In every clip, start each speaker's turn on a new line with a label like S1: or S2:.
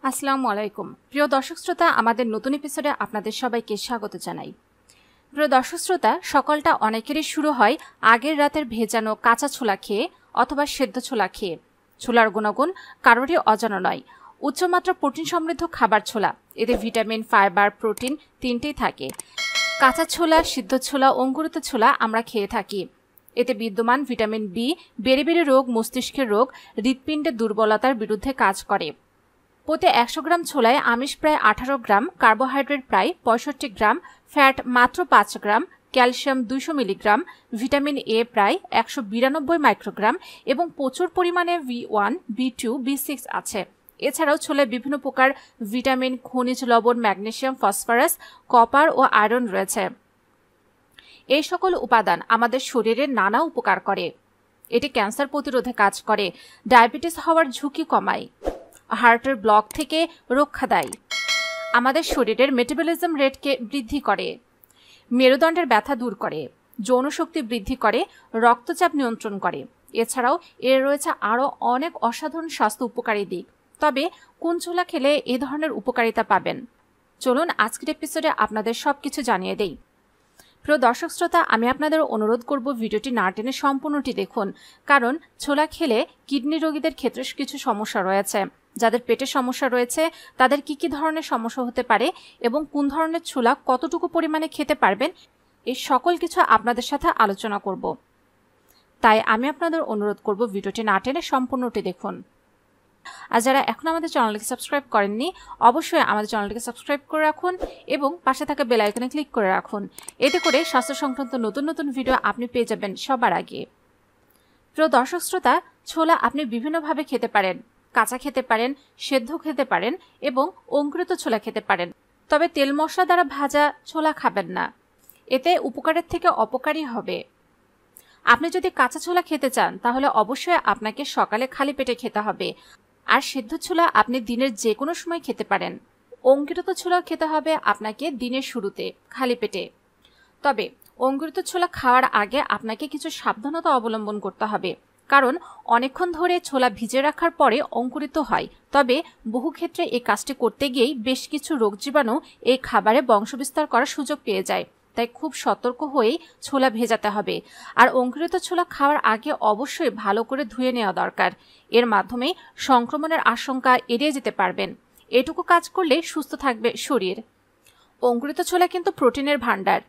S1: আসসালামু আলাইকুম প্রিয় দর্শক শ্রোতা, আমাদের নতুন এপিসোডে আপনাদের সবাইকে স্বাগত জানাই। প্রিয় দর্শক শ্রোতা, সকালটা অনেকেরই শুরু হয় আগের রাতের ভেজানো কাঁচা ছোলা খেয়ে অথবা সেদ্ধ ছোলা খেয়ে। ছোলার গুণাগুণ কারোরই অজানা নয়। উচ্চমাত্রা প্রোটিন সমৃদ্ধ খাবার ছোলা, এতে ভিটামিন, ফাইবার, প্রোটিন তিনটেই থাকে। কাঁচা ছোলা, সিদ্ধ ছোলা, অঙ্কুরিত ছোলা আমরা খেয়ে থাকি। এতে বিদ্যমান ভিটামিন বি বেড়ে বেড়ে রোগ, মস্তিষ্কের রোগ, হৃৎপিণ্ডের দুর্বলতার বিরুদ্ধে কাজ করে। প্রতি 100 গ্রাম ছোলায় আমিষ প্রায় 18 গ্রাম, কার্বোহাইড্রেট প্রায় 65 গ্রাম, ফ্যাট মাত্র 5 গ্রাম, ক্যালসিয়াম 200 মিলিগ্রাম, ভিটামিন এ প্রায় 192 মাইক্রোগ্রাম এবং প্রচুর পরিমাণে B1, B2, B6 আছে। এছাড়াও ছোলায় বিভিন্ন প্রকার ভিটামিন, খনিজ লবণ, ম্যাগনেসিয়াম, ফসফরাস, কপার ও আয়রন রয়েছে। এই সকল উপাদান আমাদের শরীরের নানা উপকার করে। এটি ক্যান্সার প্রতিরোধে কাজ করে, ডায়াবেটিস হওয়ার ঝুঁকি কমায়, হার্টের ব্লক থেকে রক্ষা দেয়, আমাদের শরীরের মেটাবলিজম রেটকে বৃদ্ধি করে, মেরুদণ্ডের ব্যথা দূর করে, যৌন শক্তি বৃদ্ধি করে, রক্তচাপ নিয়ন্ত্রণ করে। এছাড়াও এর রয়েছে আরও অনেক অসাধারণ স্বাস্থ্য উপকারী দিক। তবে কোন ছোলা খেলে এ ধরনের উপকারিতা পাবেন? চলুন আজকের এপিসোডে আপনাদের সবকিছু জানিয়ে দেই। প্রিয় দর্শক শ্রোতা, আমি আপনাদের অনুরোধ করব ভিডিওটি না টেনে সম্পূর্ণটি দেখুন, কারণ ছোলা খেলে কিডনি রোগীদের ক্ষেত্রে কিছু সমস্যা রয়েছে। যাদের পেটের সমস্যা রয়েছে তাদের কি কি ধরনের সমস্যা হতে পারে এবং কোন ধরনের ছোলা কতটুকু পরিমাণে খেতে পারবেন, এই সকল কিছু আপনাদের সাথে আলোচনা করব। তাই আমি আপনাদের অনুরোধ করব ভিডিওটি না টেনে সম্পূর্ণটি দেখুন। আর যারা এখন আমাদের চ্যানেলটিকে সাবস্ক্রাইব করেননি, অবশ্যই আমাদের চ্যানেলটিকে সাবস্ক্রাইব করে রাখুন এবং পাশে থাকা বেল আইকনে ক্লিক করে রাখুন। এতে করে স্বাস্থ্য সংক্রান্ত নতুন নতুন ভিডিও আপনি পেয়ে যাবেন সবার আগে। প্রিয় দর্শক শ্রোতা, ছোলা আপনি বিভিন্নভাবে খেতে পারেন। কাঁচা খেতে পারেন, সেদ্ধ খেতে পারেন এবং অঙ্কুরিত ছোলা খেতে পারেন। তবে তেল মশলা দ্বারা ভাজা ছোলা খাবেন না, এতে উপকারের থেকে অপকারই হবে। আপনি যদি কাঁচা ছোলা খেতে চান তাহলে অবশ্যই আপনাকে সকালে খালি পেটে খেতে হবে। আর সেদ্ধ ছোলা আপনি দিনের যে কোনো সময় খেতে পারেন। অঙ্কুরিত ছোলা খেতে হবে আপনাকে দিনের শুরুতে খালি পেটে। তবে অঙ্কুরিত ছোলা খাওয়ার আগে আপনাকে কিছু সাবধানতা অবলম্বন করতে হবে, কারণ অনেকক্ষণ ধরে ছোলা ভিজে রাখার পরে অঙ্কুরিত হয়। তবে বহু ক্ষেত্রে এই কাজটি করতে গিয়েই বেশ কিছু রোগ জীবাণু এই খাবারে বংশবিস্তার করার সুযোগ পেয়ে যায়। তাই খুব সতর্ক হয়েই ছোলা ভেজাতে হবে। আর অঙ্কুরিত ছোলা খাওয়ার আগে অবশ্যই ভালো করে ধুয়ে নেওয়া দরকার। এর মাধ্যমে সংক্রমণের আশঙ্কা এড়িয়ে যেতে পারবেন। এটুকু কাজ করলে সুস্থ থাকবে শরীর। অঙ্কুরিত ছোলা কিন্তু প্রোটিনের ভাণ্ডার,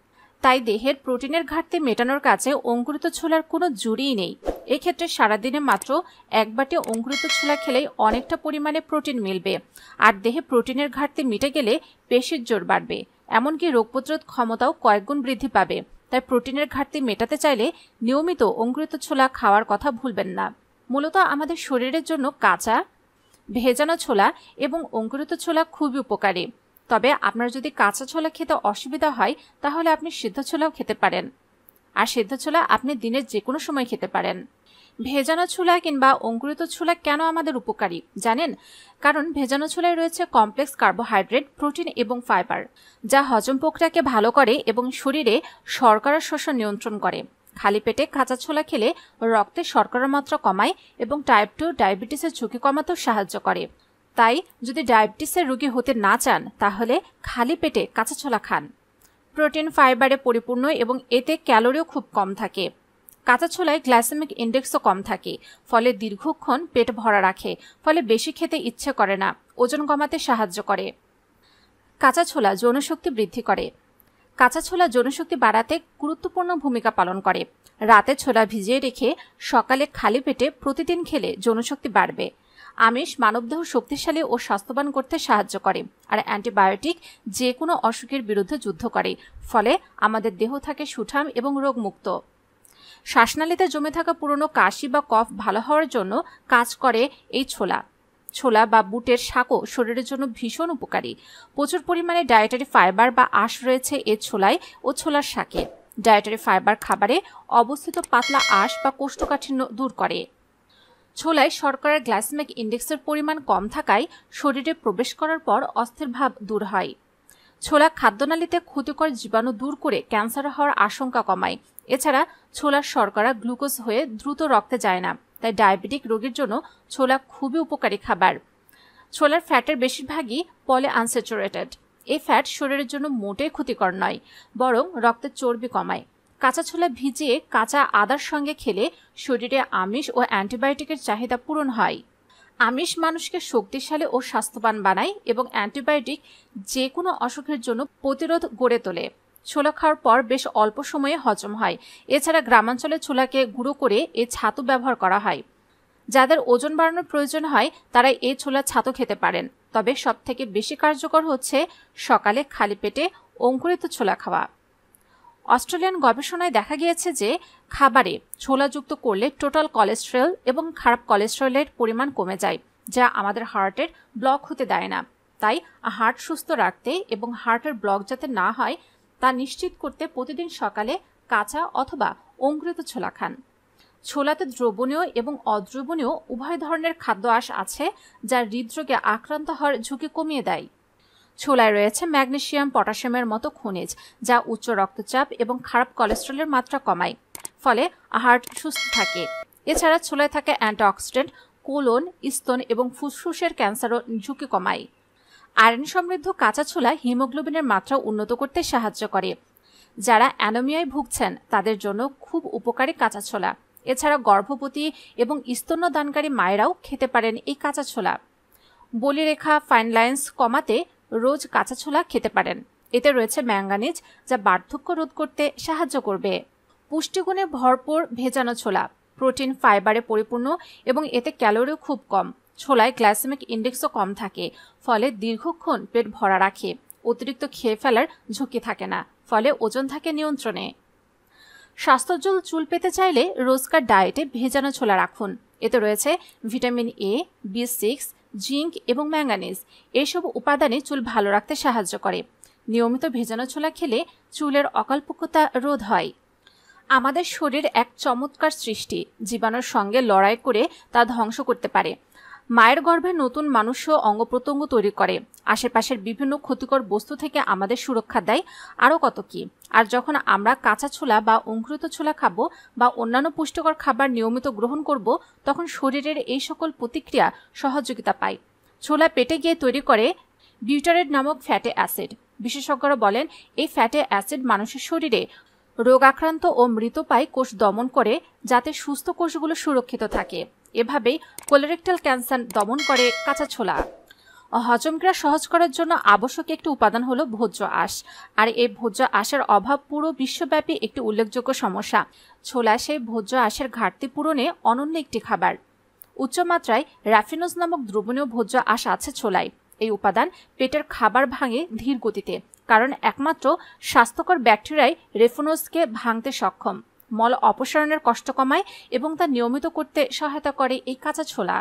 S1: তাই দেহের প্রোটিনের ঘাটতি মেটানোর কাছে অঙ্কুরিত ছোলার কোনো জুড়িই নেই। এক্ষেত্রে সারাদিনে মাত্র 1 বাটি অঙ্কুরিত ছোলা খেলেই অনেকটা পরিমাণে প্রোটিন মিলবে। আর দেহে প্রোটিনের ঘাটতি মিটে গেলে পেশির জোর বাড়বে, এমনকি রোগ প্রতিরোধ ক্ষমতাও কয়েকগুণ বৃদ্ধি পাবে। তাই প্রোটিনের ঘাটতি মেটাতে চাইলে নিয়মিত অঙ্কুরিত ছোলা খাওয়ার কথা ভুলবেন না। মূলত আমাদের শরীরের জন্য কাঁচা, ভেজানো ছোলা এবং অঙ্কুরিত ছোলা খুবই উপকারী। তবে আপনার যদি কাঁচা ছোলা খেতে অসুবিধা হয় তাহলে আপনি সিদ্ধ ছোলাও খেতে পারেন। আর সিদ্ধ ছোলা আপনি দিনের যে কোনো সময় খেতে পারেন। ভেজানো ছোলা কিংবা অঙ্কুরিত ছোলা কেন আমাদের উপকারী জানেন? কারণ ভেজানো ছোলায় রয়েছে কমপ্লেক্স কার্বোহাইড্রেট, প্রোটিন এবং ফাইবার, যা হজম প্রক্রিয়াকে ভালো করে এবং শরীরে শর্করা শোষণ নিয়ন্ত্রণ করে। খালি পেটে কাঁচা ছোলা খেলে রক্তে শর্করার মাত্রা কমায় এবং টাইপ 2 ডায়াবেটিসের ঝুঁকি কমাতেও সাহায্য করে। তাই যদি ডায়াবেটিসের রোগী হতে না চান তাহলে খালি পেটে কাঁচা ছোলা খান। প্রোটিন ফাইবারে পরিপূর্ণ এবং এতে ক্যালোরিও খুব কম থাকে। কাঁচা ছোলায় গ্লাইসেমিক ইন্ডেক্সও কম থাকে, ফলে দীর্ঘক্ষণ পেট ভরা রাখে, ফলে বেশি খেতে ইচ্ছে করে না, ওজন কমাতে সাহায্য করে। কাঁচা ছোলা যৌনশক্তি বৃদ্ধি করে। কাঁচা ছোলা যৌনশক্তি বাড়াতে গুরুত্বপূর্ণ ভূমিকা পালন করে। রাতে ছোলা ভিজিয়ে রেখে সকালে খালি পেটে প্রতিদিন খেলে যৌনশক্তি বাড়বে। আমিষ মানবদেহ শক্তিশালী ও স্বাস্থ্যবান করতে সাহায্য করে। আর অ্যান্টিবায়োটিক যে কোনো অসুখের বিরুদ্ধে যুদ্ধ করে, ফলে আমাদের দেহ থাকে সুঠাম এবং রোগমুক্ত। শ্বাসনালীতে জমে থাকা পুরনো কাশি বা কফ ভালো হওয়ার জন্য কাজ করে এই ছোলা। ছোলা বা বুটের শাকও শরীরের জন্য ভীষণ উপকারী। প্রচুর পরিমাণে ডায়েটারি ফাইবার বা আঁশ রয়েছে এ ছোলায় ও ছোলার শাকে। ডায়েটারি ফাইবার খাবারে অবস্থিত পাতলা আঁশ বা কোষ্ঠকাঠিন্য দূর করে। ছোলায় শর্করার গ্লাইসেমিক ইন্ডেক্সের পরিমাণ কম থাকায় শরীরে প্রবেশ করার পর অস্থির ভাব দূর হয়। ছোলা খাদ্যনালীতে ক্ষতিকর জীবাণু দূর করে ক্যান্সার হওয়ার আশঙ্কা কমায়। এছাড়া ছোলার শর্করা গ্লুকোজ হয়ে দ্রুত রক্তে যায় না, তাই ডায়াবেটিক রোগীর জন্য ছোলা খুবই উপকারী খাবার। ছোলার ফ্যাটের বেশিরভাগই পলি আনস্যাচুরেটেড। এই ফ্যাট শরীরের জন্য মোটেই ক্ষতিকর নয়, বরং রক্তের চর্বি কমায়। কাঁচা ছোলা ভিজিয়ে কাঁচা আদার সঙ্গে খেলে শরীরে আমিষ ও অ্যান্টিবায়োটিকের চাহিদা পূরণ হয়। আমিষ মানুষকে শক্তিশালী ও স্বাস্থ্যবান বানায় এবং অ্যান্টিবায়োটিক যে কোনো অসুখের জন্য প্রতিরোধ গড়ে তোলে। ছোলা খাওয়ার পর বেশ অল্প সময়ে হজম হয়। এছাড়া গ্রামাঞ্চলে ছোলাকে গুঁড়ো করে এই ছাতু ব্যবহার করা হয়। যাদের ওজন বাড়ানোর প্রয়োজন হয় তারা এই ছোলার ছাতু খেতে পারেন, তবে সবথেকে বেশি কার্যকর হচ্ছে সকালে খালি পেটে অঙ্কুরিত ছোলা খাওয়া। অস্ট্রেলিয়ান গবেষণায় দেখা গিয়েছে যে খাবারে ছোলা যুক্ত করলে টোটাল কোলেস্টেরল এবং খারাপ কোলেস্টেরলের পরিমাণ কমে যায়, যা আমাদের হার্টের ব্লক হতে দেয় না। তাই হার্ট সুস্থ রাখতে এবং হার্টের ব্লক যাতে না হয় তা নিশ্চিত করতে প্রতিদিন সকালে কাঁচা অথবা অঙ্কুরিত ছোলা খান। ছোলাতে দ্রবণীয় এবং অদ্রবণীয় উভয় ধরনের খাদ্য আঁশ আছে, যা হৃদরোগে আক্রান্ত হওয়ার ঝুঁকি কমিয়ে দেয়। ছোলায় রয়েছে ম্যাগনেসিয়াম, পটাশিয়ামের মতো খনিজ, যা উচ্চ রক্তচাপ এবং খারাপ কোলেস্টেরলের মাত্রা কমায়, ফলে হার্ট সুস্থ থাকে। এছাড়া ছোলায় থাকে অ্যান্টিঅক্সিডেন্ট, কোলন, স্তন এবং ফুসফুসের ক্যান্সারও ঝুঁকি কমায়। আয়রন সমৃদ্ধ কাঁচা ছোলা হিমোগ্লোবিনের মাত্রা উন্নত করতে সাহায্য করে। যারা অ্যানোমিয়ায় ভুগছেন তাদের জন্য খুব উপকারী কাঁচা ছোলা। এছাড়া গর্ভবতী এবং স্তন্যদানকারী মায়েরাও খেতে পারেন এই কাঁচা ছোলা। বলিরেখা, ফাইন লাইন্স কমাতে রোজ কাঁচা ছোলা খেতে পারেন। এতে রয়েছে ম্যাঙ্গানিজ, যা বার্ধক্য রোধ করতে সাহায্য করবে। পুষ্টিগুণে ভরপুর ভেজানো ছোলা প্রোটিন, ফাইবারে পরিপূর্ণ এবং এতে ক্যালোরিও খুব কম। ছোলায় গ্লাইসেমিক ইন্ডেক্সও কম থাকে, ফলে দীর্ঘক্ষণ পেট ভরা রাখে। অতিরিক্ত খেয়ে ফেলার ঝুঁকি থাকে না, ফলে ওজন থাকে নিয়ন্ত্রণে। স্বাস্থ্যোজ্জ্বল চুল পেতে চাইলে রোজকার ডায়েটে ভেজানো ছোলা রাখুন। এতে রয়েছে ভিটামিন এ, বি6, জিঙ্ক এবং ম্যাঙ্গানিজ। এসব উপাদানে চুল ভালো রাখতে সাহায্য করে। নিয়মিত ভেজানো ছোলা খেলে চুলের অকালপক্বতা রোধ হয়। আমাদের শরীর এক চমৎকার সৃষ্টি, জীবাণুর সঙ্গে লড়াই করে তা ধ্বংস করতে পারে। মায়ের গর্ভে নতুন মানুষও অঙ্গ প্রত্যঙ্গ তৈরি করে, আশেপাশের বিভিন্ন ক্ষতিকর বস্তু থেকে আমাদের সুরক্ষা দেয়, আরও কত কি। আর যখন আমরা কাঁচা ছোলা বা অঙ্কুরিত ছোলা খাবো বা অন্যান্য পুষ্টিকর খাবার নিয়মিত গ্রহণ করব, তখন শরীরের এই সকল প্রতিক্রিয়া সহযোগিতা পায়। ছোলা পেটে গিয়ে তৈরি করে বিউটারেট নামক ফ্যাটি অ্যাসিড। বিশেষজ্ঞরা বলেন এই ফ্যাটি অ্যাসিড মানুষের শরীরে রোগাক্রান্ত ও মৃতপ্রায় কোষ দমন করে, যাতে সুস্থ কোষগুলো সুরক্ষিত থাকে। এভাবেই কোলোরেক্টাল ক্যান্সার দমন করে কাঁচা ছোলা। হজমক্রিয়া সহজ করার জন্য আবশ্যক একটি উপাদান হলো ভোজ্য আঁশ, আর এই ভোজ্য আঁশের অভাব পুরো বিশ্বব্যাপী একটি উল্লেখযোগ্য সমস্যা। ছোলা সেই ভোজ্য আঁশের ঘাটতি পূরণে অনন্য একটি খাবার। উচ্চমাত্রায় র্যাফিনোজ নামক দ্রবণীয় ভোজ্য আঁশ আছে ছোলায়। এই উপাদান পেটের খাবার ভাঙে ধীর গতিতে, কারণ একমাত্র স্বাস্থ্যকর ব্যাকটেরিয়াই রেফিনোজকে ভাঙতে সক্ষম। মল অপসারণের কষ্ট কমায় এবং তা নিয়মিত করতে সহায়তা করে এই কাঁচা ছোলা।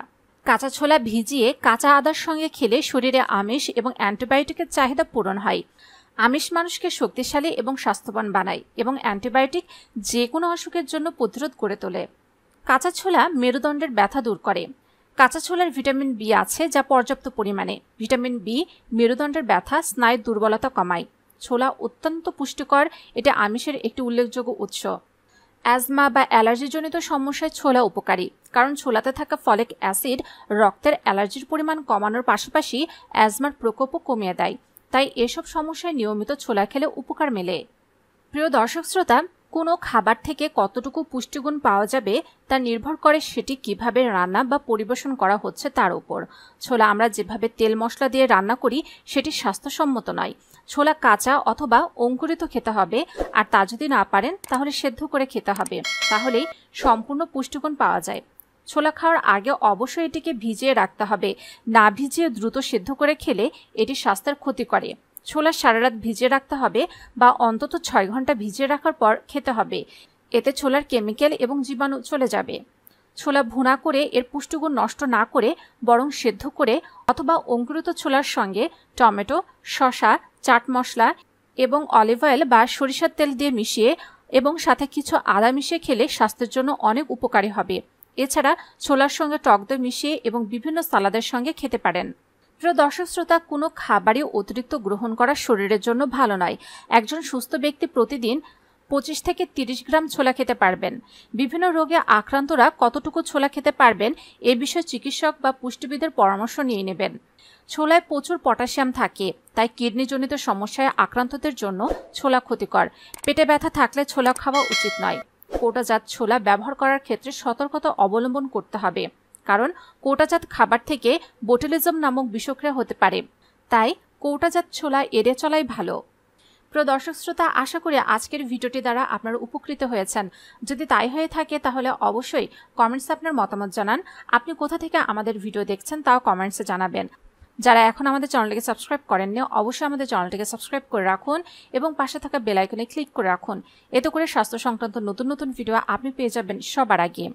S1: কাঁচা ছোলা ভিজিয়ে কাঁচা আদার সঙ্গে খেলে শরীরে আমিষ এবং অ্যান্টিবায়োটিকের চাহিদা পূরণ হয়। আমিষ মানুষকে শক্তিশালী এবং স্বাস্থ্যবান বানায় এবং অ্যান্টিবায়োটিক যে কোনো অসুখের জন্য প্রতিরোধ গড়ে তোলে। কাঁচা ছোলা মেরুদণ্ডের ব্যথা দূর করে। কাঁচা ছোলার ভিটামিন বি আছে, যা পর্যাপ্ত পরিমাণে। ভিটামিন বি মেরুদণ্ডের ব্যথা, স্নায়ুর দুর্বলতা কমায়। ছোলা অত্যন্ত পুষ্টিকর, এটা আমিষের একটি উল্লেখযোগ্য উৎস। অ্যাজমা বা অ্যালার্জিজনিত সমস্যায় ছোলা উপকারী, কারণ ছোলাতে থাকা ফলিক অ্যাসিড রক্তের অ্যালার্জির পরিমাণ কমানোর পাশাপাশি অ্যাজমার প্রকোপও কমিয়ে দেয়। তাই এসব সমস্যায় নিয়মিত ছোলা খেলে উপকার মেলে। প্রিয় দর্শক শ্রোতা, কোনো খাবার থেকে কতটুকু পুষ্টিগুণ পাওয়া যাবে তা নির্ভর করে সেটি কিভাবে রান্না বা পরিবেশন করা হচ্ছে তার উপর। ছোলা আমরা যেভাবে তেল মশলা দিয়ে রান্না করি সেটি স্বাস্থ্যসম্মত নয়। ছোলা কাঁচা অথবা অঙ্কুরিত খেতে হবে, আর তা যদি না পারেন তাহলে সেদ্ধ করে খেতে হবে, তাহলেই সম্পূর্ণ পুষ্টিগুণ পাওয়া যায়। ছোলা খাওয়ার আগে অবশ্যই এটিকে ভিজিয়ে রাখতে হবে। না ভিজিয়ে দ্রুত সেদ্ধ করে খেলে এটি স্বাস্থ্যের ক্ষতি করে। ছোলা সারা রাত ভিজিয়ে রাখতে হবে বা অন্তত 6 ঘন্টা ভিজিয়ে রাখার পর খেতে হবে। এতে ছোলার কেমিক্যাল এবং জীবাণু চলে যাবে। ছোলা ভুনা করে এর পুষ্টিগুণ নষ্ট না করে বরং সেদ্ধ করে অথবা অঙ্কুরিত ছোলার সঙ্গে টমেটো, শসা, চাট মশলা এবং অলিভ অয়েল বা সরিষার তেল দিয়ে মিশিয়ে এবং সাথে কিছু আদা মিশিয়ে খেলে স্বাস্থ্যের জন্য অনেক উপকারী হবে। এছাড়া ছোলার সঙ্গে টক দই মিশিয়ে এবং বিভিন্ন সালাদের সঙ্গে খেতে পারেন। প্রিয় দর্শক শ্রোতা, কোনো খাবারই অতিরিক্ত গ্রহণ করা শরীরের জন্য ভালো নয়। একজন সুস্থ ব্যক্তি প্রতিদিন 25 থেকে 30 গ্রাম ছোলা খেতে পারবেন। বিভিন্ন রোগে আক্রান্তরা কতটুকু ছোলা খেতে পারবেন এ বিষয়ে চিকিৎসক বা পুষ্টিবিদের পরামর্শ নিয়ে নেবেন। ছোলায় প্রচুর পটাশিয়াম থাকে, তাই কিডনিজনিত সমস্যায় আক্রান্তদের জন্য ছোলা ক্ষতিকর। পেটে ব্যথা থাকলে ছোলা খাওয়া উচিত নয়। কোটাজাত ছোলা ব্যবহার করার ক্ষেত্রে সতর্কতা অবলম্বন করতে হবে, কারণ কোটাজাত খাবার থেকে বোটুলিজম নামক বিষক্রিয়া হতে পারে। তাই কোটাজাত ছোলা এড়িয়ে চলাই ভালো। প্রিয় দর্শক শ্রোতা, আশা করি আজকের ভিডিওটি দ্বারা আপনারা উপকৃত হয়েছেন। যদি তাই হয়ে থাকে তাহলে অবশ্যই কমেন্টসে আপনার মতামত জানান। আপনি কোথা থেকে আমাদের ভিডিও দেখছেন তাও কমেন্টসে জানাবেন। যারা এখন আমাদের চ্যানেলটিকে সাবস্ক্রাইব করেননি অবশ্যই আমাদের চ্যানেলটিকে সাবস্ক্রাইব করে রাখুন এবং পাশে থাকা বেল আইকনে ক্লিক করে রাখুন। এতে করে স্বাস্থ্য সংক্রান্ত নতুন নতুন ভিডিও আপনি পেয়ে যাবেন সবার আগে।